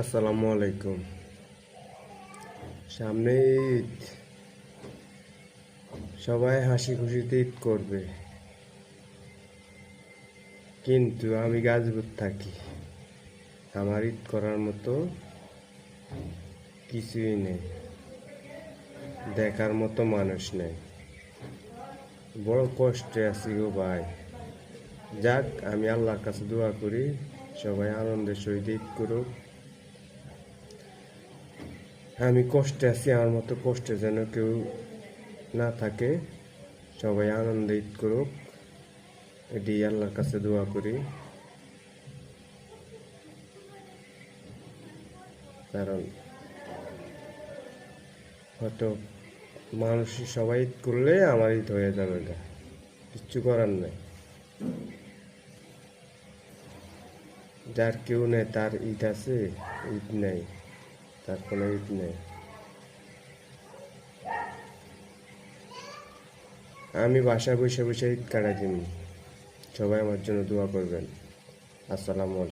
আসসালামু আলাইকুম। সামনে ঈদ, সবাই হাসি খুশিতে ঈদ করবে, কিন্তু আমি গাজীপুর থাকি। আমার ঈদ করার মতো কিছুই নেই, দেখার মতো মানুষ নেই। বড় কষ্টে আছি গো ভাই। যাক, আমি আল্লাহর কাছে দোয়া করি সবাই আনন্দের সহিত ঈদ করুক। আমি কষ্টে আছি, আমার মতো কষ্টে যেন কেউ না থাকে। সবাই আনন্দে ঈদ করুক, এটি আল্লাহর কাছে দোয়া করি। কারণ হয়তো মানুষ সবাই ঈদ করলে আমার ঈদ হয়ে যাবে গা, কিচ্ছু করার নেই। যার কেউ নেই তার ঈদ আছে, ঈদ নেই, তার কোনো ঈদ নেই। আমি বাসায় বসে বসে ঈদ কাটাই দিন। সবাই আমার জন্য দোয়া করবেন। আসসালামু আলাইকুম।